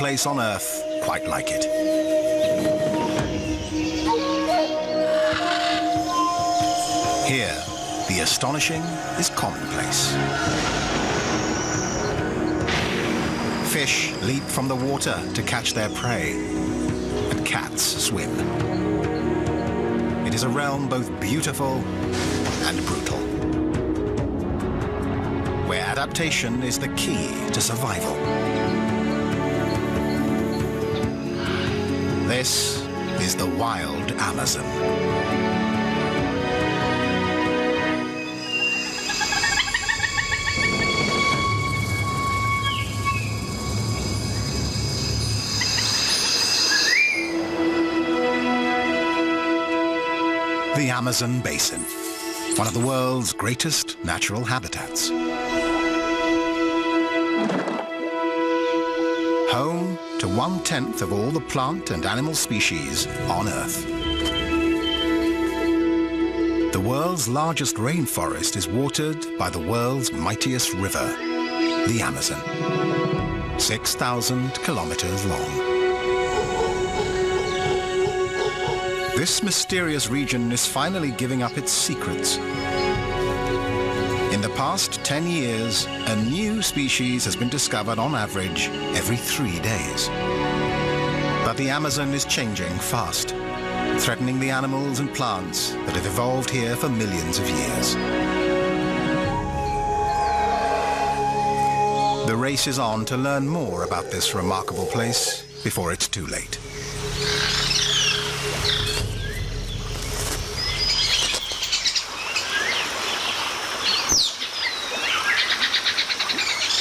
place on Earth quite like it. Here, the astonishing is commonplace. Fish leap from the water to catch their prey, and cats swim. It is a realm both beautiful and brutal, where adaptation is the key to survival. This is the wild Amazon. The Amazon Basin, one of the world's greatest natural habitats. Home to 1/10 of all the plant and animal species on Earth. The world's largest rainforest is watered by the world's mightiest river, the Amazon, 6,000 kilometers long. This mysterious region is finally giving up its secrets. In the past 10 years, a new species has been discovered on average every 3 days. But the Amazon is changing fast, threatening the animals and plants that have evolved here for millions of years. The race is on to learn more about this remarkable place before it's too late.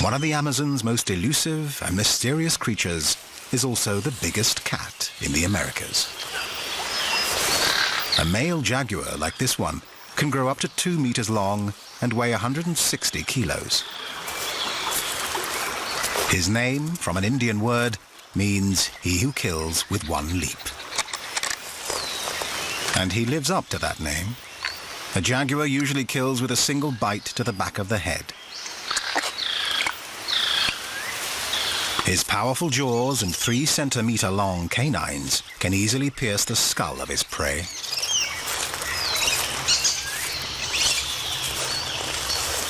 One of the Amazon's most elusive and mysterious creatures is also the biggest cat in the Americas. A male jaguar like this one can grow up to 2 meters long and weigh 160 kilos. His name, from an Indian word, means he who kills with one leap. And he lives up to that name. A jaguar usually kills with a single bite to the back of the head. His powerful jaws and 3-centimeter-long canines can easily pierce the skull of his prey.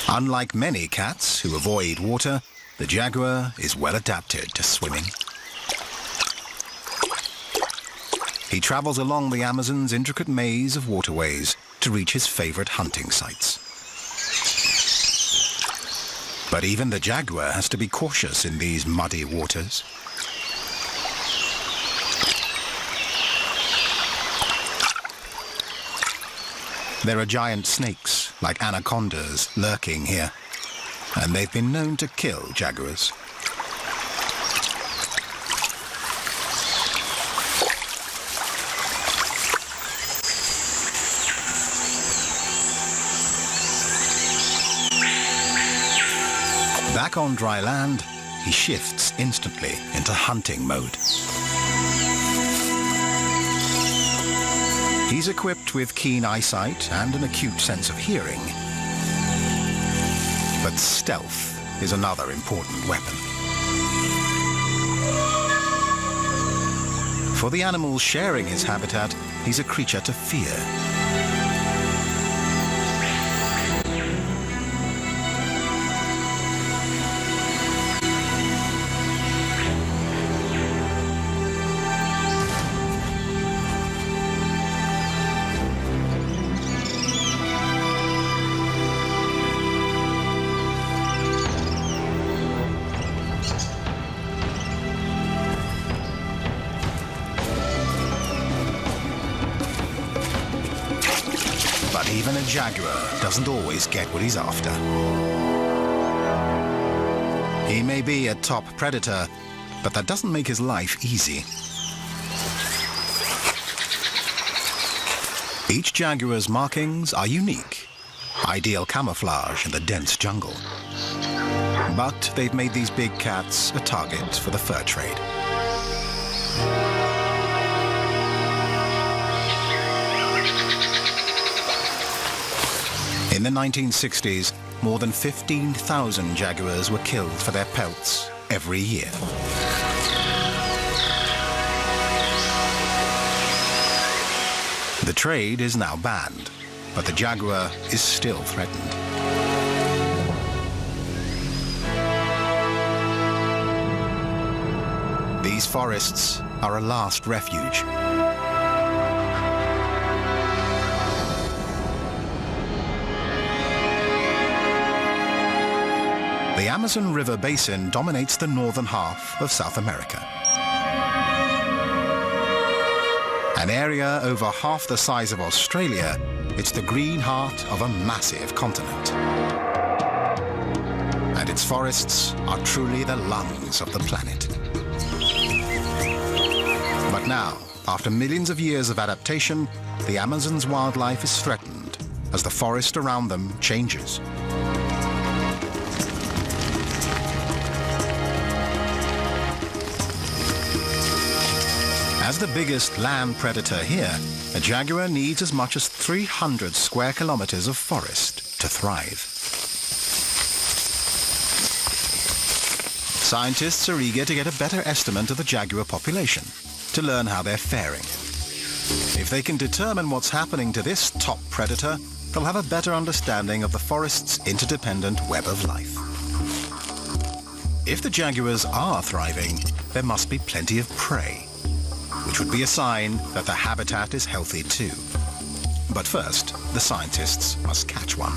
Unlike many cats who avoid water, the jaguar is well adapted to swimming. He travels along the Amazon's intricate maze of waterways to reach his favorite hunting sites. But even the jaguar has to be cautious in these muddy waters. There are giant snakes, like anacondas, lurking here, and they've been known to kill jaguars. Back on dry land, he shifts instantly into hunting mode. He's equipped with keen eyesight and an acute sense of hearing. But stealth is another important weapon. For the animals sharing his habitat, he's a creature to fear. But even a jaguar doesn't always get what he's after. He may be a top predator, but that doesn't make his life easy. Each jaguar's markings are unique, ideal camouflage in the dense jungle. But they've made these big cats a target for the fur trade. In the 1960s, more than 15,000 jaguars were killed for their pelts every year. The trade is now banned, but the jaguar is still threatened. These forests are a last refuge. The Amazon River basin dominates the northern half of South America. An area over half the size of Australia, it's the green heart of a massive continent. And its forests are truly the lungs of the planet. But now, after millions of years of adaptation, the Amazon's wildlife is threatened as the forest around them changes. As the biggest land predator here, a jaguar needs as much as 300 square kilometers of forest to thrive. Scientists are eager to get a better estimate of the jaguar population, to learn how they're faring. If they can determine what's happening to this top predator, they'll have a better understanding of the forest's interdependent web of life. If the jaguars are thriving, there must be plenty of prey, which would be a sign that the habitat is healthy too. But first, the scientists must catch one.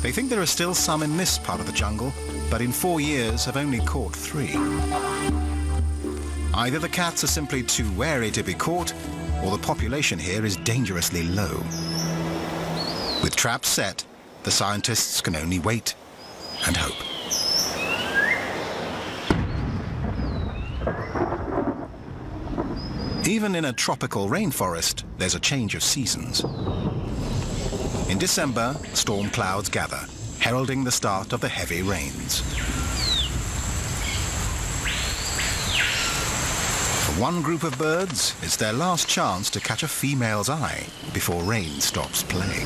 They think there are still some in this part of the jungle, but in 4 years have only caught 3. Either the cats are simply too wary to be caught, or the population here is dangerously low. With traps set, the scientists can only wait and hope. Even in a tropical rainforest, there's a change of seasons. In December, storm clouds gather, heralding the start of the heavy rains. For one group of birds, it's their last chance to catch a female's eye before rain stops playing.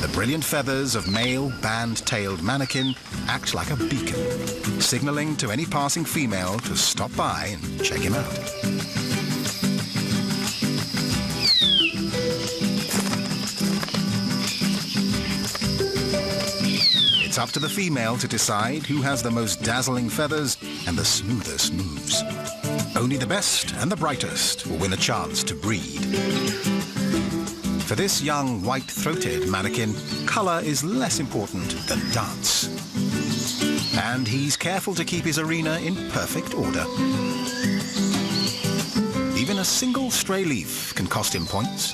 The brilliant feathers of male band-tailed manakin act like a beacon, signaling to any passing female to stop by and check him out. It's up to the female to decide who has the most dazzling feathers and the smoothest moves. Only the best and the brightest will win a chance to breed. For this young white-throated manakin, colour is less important than dance. And he's careful to keep his arena in perfect order. Even a single stray leaf can cost him points.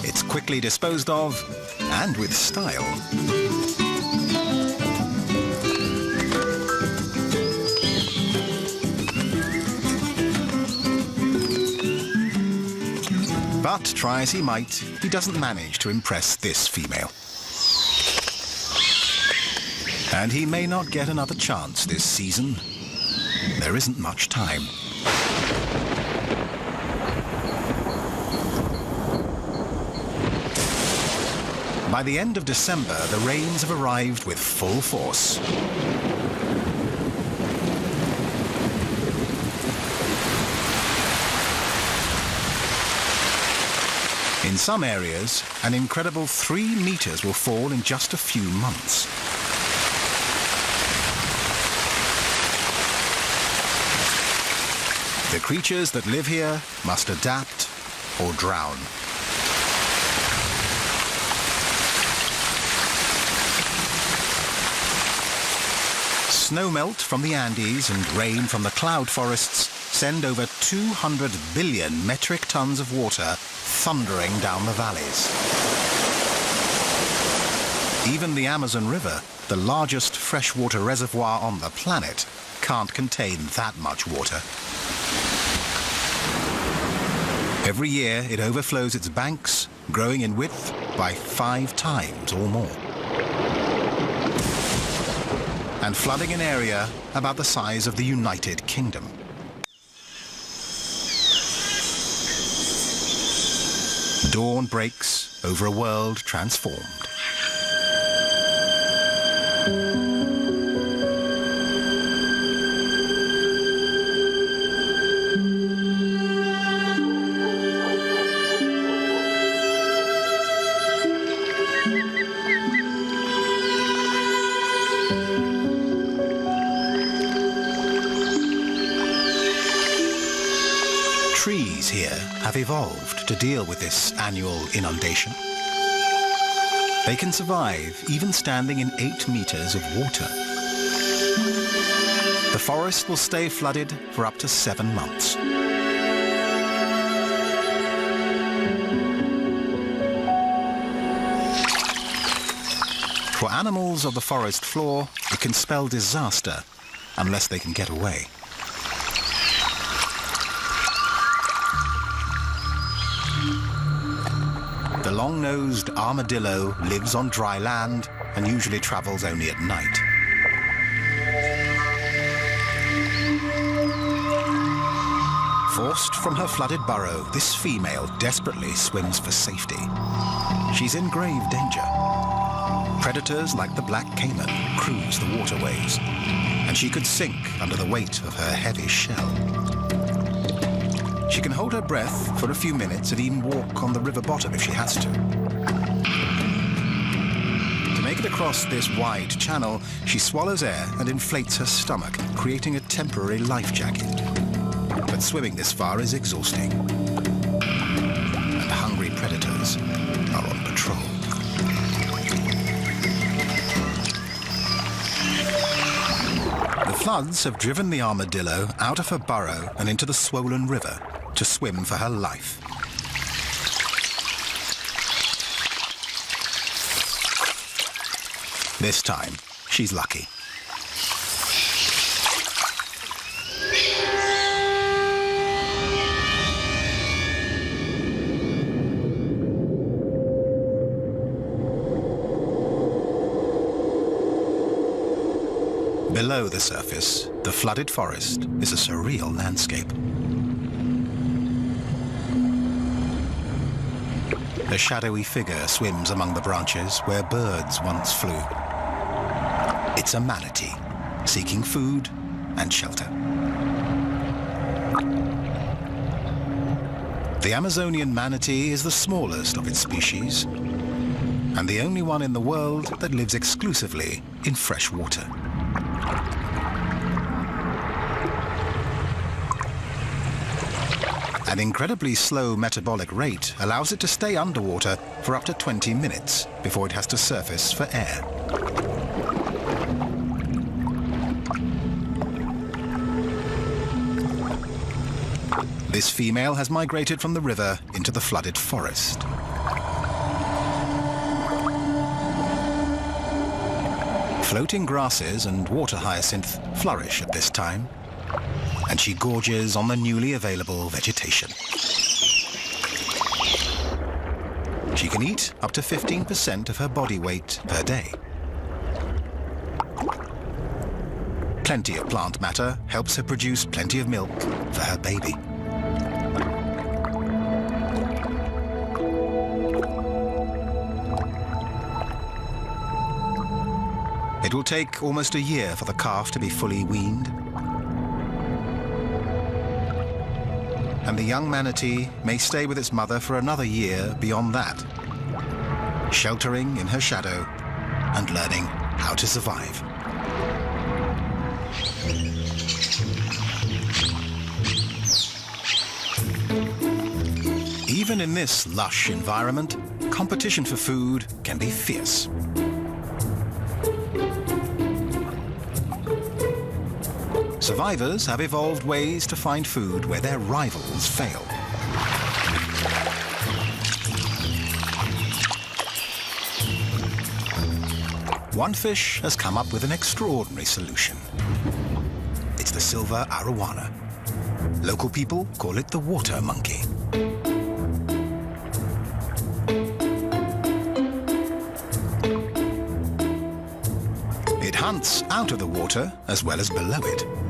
It's quickly disposed of, and with style. But try as he might, he doesn't manage to impress this female. And he may not get another chance this season. There isn't much time. By the end of December, the rains have arrived with full force. In some areas, an incredible 3 meters will fall in just a few months. The creatures that live here must adapt or drown. Snowmelt from the Andes and rain from the cloud forests send over 200 billion metric tons of water thundering down the valleys. Even the Amazon River, the largest freshwater reservoir on the planet, can't contain that much water. Every year it overflows its banks, growing in width by 5 times or more. And flooding an area about the size of the United Kingdom. Dawn breaks over a world transformed. species here have evolved to deal with this annual inundation. They can survive even standing in 8 meters of water. The forest will stay flooded for up to 7 months. For animals of the forest floor, it can spell disaster unless they can get away. The long-nosed armadillo lives on dry land and usually travels only at night. Forced from her flooded burrow, this female desperately swims for safety. She's in grave danger. Predators like the black caiman cruise the waterways, and she could sink under the weight of her heavy shell. She can hold her breath for a few minutes and even walk on the river bottom if she has to. To make it across this wide channel, she swallows air and inflates her stomach, creating a temporary life jacket. But swimming this far is exhausting, and hungry predators are on patrol. The floods have driven the armadillo out of her burrow and into the swollen river to swim for her life. This time, she's lucky. Below the surface, the flooded forest is a surreal landscape. A shadowy figure swims among the branches where birds once flew. It's a manatee, seeking food and shelter. The Amazonian manatee is the smallest of its species, and the only one in the world that lives exclusively in fresh water. An incredibly slow metabolic rate allows it to stay underwater for up to 20 minutes before it has to surface for air. This female has migrated from the river into the flooded forest. Floating grasses and water hyacinth flourish at this time, and she gorges on the newly available vegetation. She can eat up to 15% of her body weight per day. Plenty of plant matter helps her produce plenty of milk for her baby. It will take almost a year for the calf to be fully weaned. And the young manatee may stay with its mother for another year beyond that, sheltering in her shadow and learning how to survive. Even in this lush environment, competition for food can be fierce. Survivors have evolved ways to find food where their rivals fail. One fish has come up with an extraordinary solution. It's the silver arowana. Local people call it the water monkey. It hunts out of the water as well as below it.